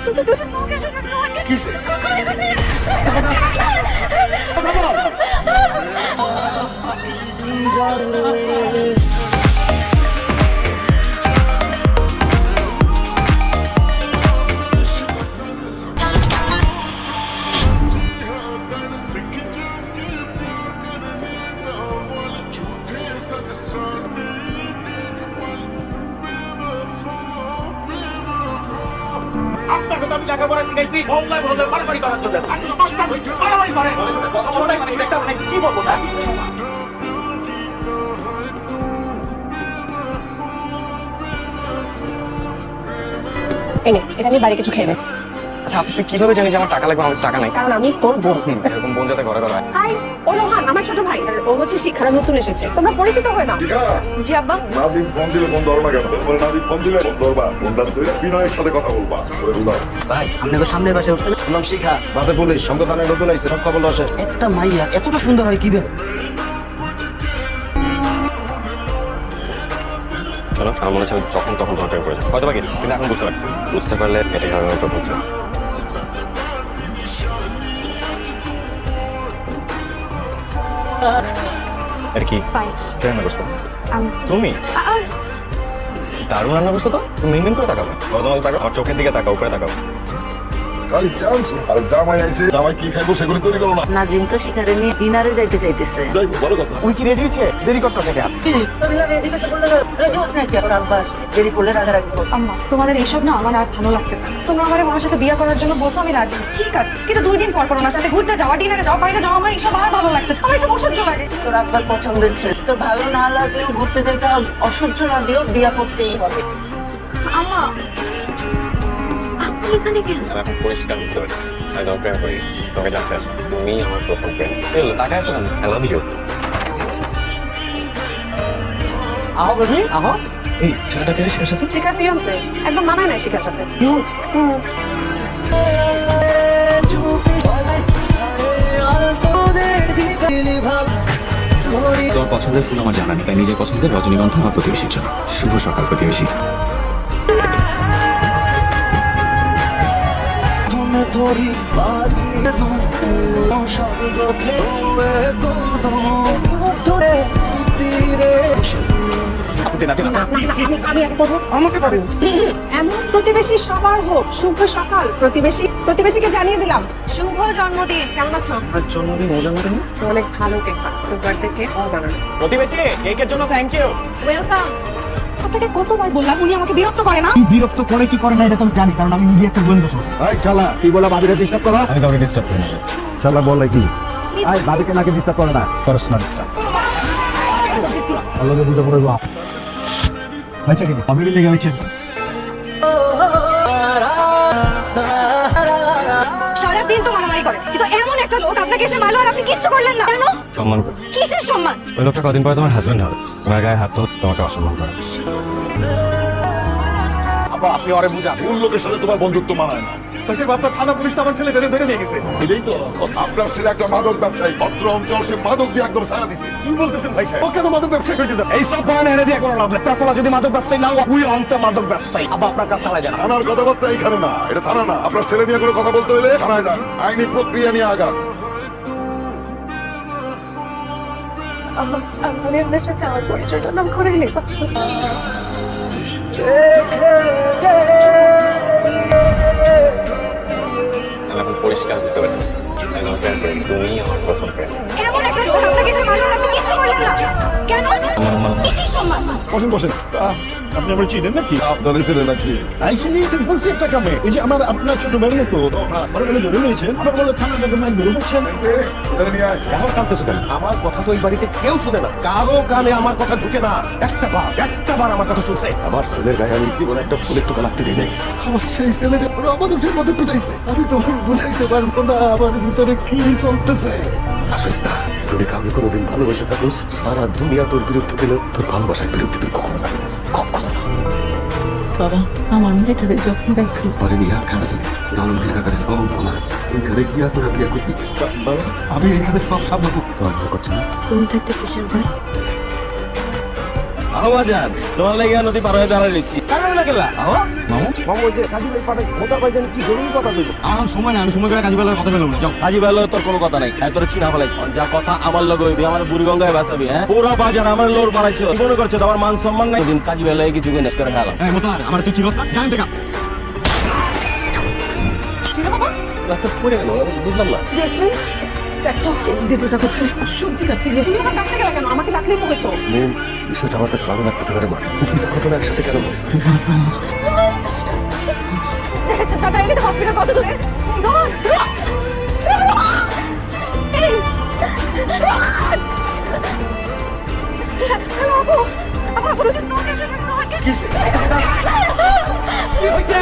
তুই তো মুখে শুনে লোকে কিসে? করে বসে আপনাকে তো আমি লেখাপড়া শিখাইছি মহল্লায় মহল্লায় মারামারি করার জন্য। আর তুমি বাচ্চা হইছো, মারামারি করে। কথা বলো নাই মানে এটা মানে কি বলবো না? এনে এটা নিয়ে বাড়ি কিছু খেয়ে নে। আচ্ছা তুই কিভাবে জানিস যে আমার টাকা লাগবে? আমার টাকা নাই। কারণ আমি তোর বোন। এরকম বোন যাতে ঘরে ঘরে হয়। হাই ও রোহান আমার ছোট ভাই আর ও হচ্ছে শিক্ষারা নতুন এসেছে তোমরা পরিচিত হয় না জি আব্বা নাজিম ফোন দিলে ফোন ধরো না কেন? বলে নাজিম ফোন দিলে ফোন ধরবা, ফোনটা ধরে বিনয়ের সাথে কথা বলবা। বলে বুঝাও। ভাই আপনি তো সামনের পাশে উঠছেন। নাম শিখা বাপে পুলিশ সংগঠনে নতুন আইছে সব খবর আসে। একটা মাইয়া এতটা সুন্দর হয় কিভাবে? চলো আমার মনে হচ্ছে আমি যখন তখন ধরতে পড়েছি হয়তো বা গেছি, কিন্তু এখন বুঝতে পারছি। বুঝতে পারলে এটা হবে আমার প্রথম ক্লাস। আর কি পায়েস কে রান্না করছো? আমি তুমি দারুণ রান্না করছো তো। তুমি মেনটেন করে তাকাবে, তোমাকে তাকাও, আমার চোখের দিকে তাকাও, উপরে তাকাও। খালি চান্স আর জামাই আইছে, জামাই কি খাইবো সেগুলো তৈরি করো না। নাজিম তো শিকারে নিয়ে ডিনারে যাইতে চাইতেছে। যাই বলো কথা। ওই কি রেডি হয়েছে? দেরি করতেছে কেন? আম্মা তোমাদের এইসব না আমার আর ভালো লাগতেছে তোমরা আমার আমার সাথে বিয়ে করার জন্য বলছো আমি রাজি ঠিক আছে কিন্তু 2 দিন পর পর ওনার সাথে ঘুরতে যাওয়া ডিনারে যাওয়া বাইরে যাওয়া আমার এইসব আর ভালো লাগতেছে আমার এসব অসহ্য লাগে তোর একবার পছন্দের ছিল তো ভালো না লাগলেও ঘুরতে যেতে অসহ্য লাগলেও বিয়ে করতেই হবে। আম্মা আপনি এখানে কেন আমি এখন পরিষ্কার বুঝতে পারছি আমি তোমার প্রেমে পড়ে গেছি। তোমাকে জানতে আসি তুমি আমার প্রথম প্রেম। চলো তাকায় আছো কেন? I love you. আহো বেবি আহো। এই ছেলেটাকে শেষ সাথে শিখার ফিয়ান্সে একদম মানায় নাই শিখার সাথে তোমার পছন্দের ফুল আমার জানা নেই, তাই নিজের পছন্দের রজনীগন্ধা আমার প্রতিবেশীর জন্য। শুভ সকাল প্রতিবেশী। আমি এক করবো আমাকে পারেন এমন প্রতিবেশী সবার হোক শুভ সকাল প্রতিবেশীকে জানিয়ে দিলাম শুভ জন্মদিন কেমন আছো আমার জন্মদিন ও জন্মদিন অনেক ভালো কেক তোর বার্থডে কেক ও বানানো প্রতিবেশী কেকের জন্য থ্যাংক ইউ। ওয়েলকাম আপনাকে কতবার বললাম উনি আমাকে বিরক্ত করে না বিরক্ত করে কি করে না এটা তো আমি জানি, কারণ আমি নিজে একটা গোয়েন্দা সংস্থা। এই শালা তুই বলে ভাবিরে ডিস্টার্ব করা? আমি কাউকে ডিস্টার্ব করি না। শালা বলে কি? আই ভাবিকে নাকি ডিস্টার্ব করে না? Personal staff. আল্লাহকে বুঝা পড়ে গো। আচ্ছা কি আমি লেগে গেছি সারাদিন তো মারামারি করে কিন্তু এমন একটা লোক আপনাকে এসে মারলো আর আপনি কিচ্ছু করলেন না কেন সম্মান করি। কিসের সম্মান ওই লোকটা কদিন পরে তোমার হাজবেন্ড হবে, তোমার গায়ে হাত তো তোমাকে অসম্মান করে। আবার আপনি আরে বুঝা কোন লোকের সাথে তোমার বন্ধুত্ব মানায় না। সে আপনার থানা পুলিশ তো আমার ছেলে ধরে নিয়ে গেছে। এটাই তো আপনার ছেলে একটা মাদক ব্যবসায়ী, অত্র অঞ্চল সে মাদক দিয়ে একদম সারা দিছে। কি বলতেছেন ভাই সাহেব? ও কেন মাদক ব্যবসায়ী হইতে যাবে? এই সব বয়ান এনে দিয়ে কোনো লাভ নেই। আপনার পোলা যদি মাদক ব্যবসায়ী না হয়, উই অন্ত মাদক ব্যবসায়ী। আবার আপনার কাজ চালায় যান। থানার কথাবার্তা এইখানে না, এটা থানা না। আপনার ছেলে নিয়ে কোনো কথা বলতে হলে থানায় যান, আইনি প্রক্রিয়া নিয়ে আগান। আপনাদের সাথে আমার পরিচয়টা নাম করে নিই আমি এখন পরিষ্কার বুঝতে পারতেছি আমি তোমার প্রেমে পড়ে গেছি। তুমি আমার প্রথম প্রেম। এমন একটা লোক আপনাকে এসে মারলো আর আপনি কিচ্ছু করলেন না কেন কিসের সম্মান বসেন বসেন। আপনি আমার চিনেন নাকি? আপনারই ছেলে নাকি? আইসি নিয়েছেন বলছি একটা কামে। ওই যে আমার আপনার ছোট ভাই তো আমার বলে ধরে নিয়েছেন। আবার বলে থানা থেকে মাইক ধরে বলছেন। এখানে নিয়ে আয়। এখন কাঁদতেছো কেন? আমার কথা তো এই বাড়িতে কেউ শুনে না, কারো কানে আমার কথা ঢুকে না। একটা বার আমার কথা শুনছে। আমার ছেলের গায়ে আমি জীবনে একটা ফুলের টোকা লাগতে দিই নাই। আমার সেই ছেলেটা অমানুষের মধ্যে পিটাইছে। আমি তো বুঝাইতে পারবো না আমার ভিতরে কি চলতেছে। আসিস না, যদি কাউকে কোনোদিন ভালোবেসে থাকুস, সারা দুনিয়া তোর বিরুদ্ধে গেলেও তোর ভালোবাসার বিরুদ্ধে তুই কখনো যাবি না, কখনো না। বাবা আমার মেয়েটারে যখন দেখি পরে নিয়ে কাগজে আলমগীর কাকারে সব বলা আছে। ওইখানে গিয়া তোরা বিয়ে করবি। বাবা, আমি এখানে সব সামনে তোমার ভয় করছে না? তুমি থাকতে কিসের ভয়? আহ্বাজান তোমার লেগে নদী পার হয়ে দাঁড়ায় রয়েছি। কারণ না গেলা মামু মামু ওই যে কাজী ভাই পাঠাইছে মোতার ভাই জানি কি জরুরি কথা কইলো। আমার সময় না, আমি সময় করে কাজী বেলার কথা বললাম না। যাও কাজী বেলা তোর কোনো কথা নাই, তোর চিনা ফেলাইছ যা কথা আমার লগে হইবি, আমার বুড়িগঙ্গায় বাঁচাবি। হ্যাঁ পুরো বাজার আমার লোর বানাইছ, কি মনে করছে আমার মান সম্মান নাই? দিন কাজী বেলায় কিছু নেস করে খেলাম। এই মোতার, আমার তুই চিনস না? জান দেখা রাস্তা পড়ে গেল বুঝলাম না। জেসমিন দেখ তো ডিটোটা করছে সবজি কাটতে গিয়ে তুমি আবার কাটতে গেলে কেন? আমাকে ডাকলেই তো হতো। মেন বিষয়টা আমার কাছে ভালো লাগতেছে না রে মা। দুইটা ঘটনা একসাথে কেন বলে? চাচা এখানে হসপিটাল কত দূরে? আপু আপু আপু তুই নয় এসে নয় কি হইছে?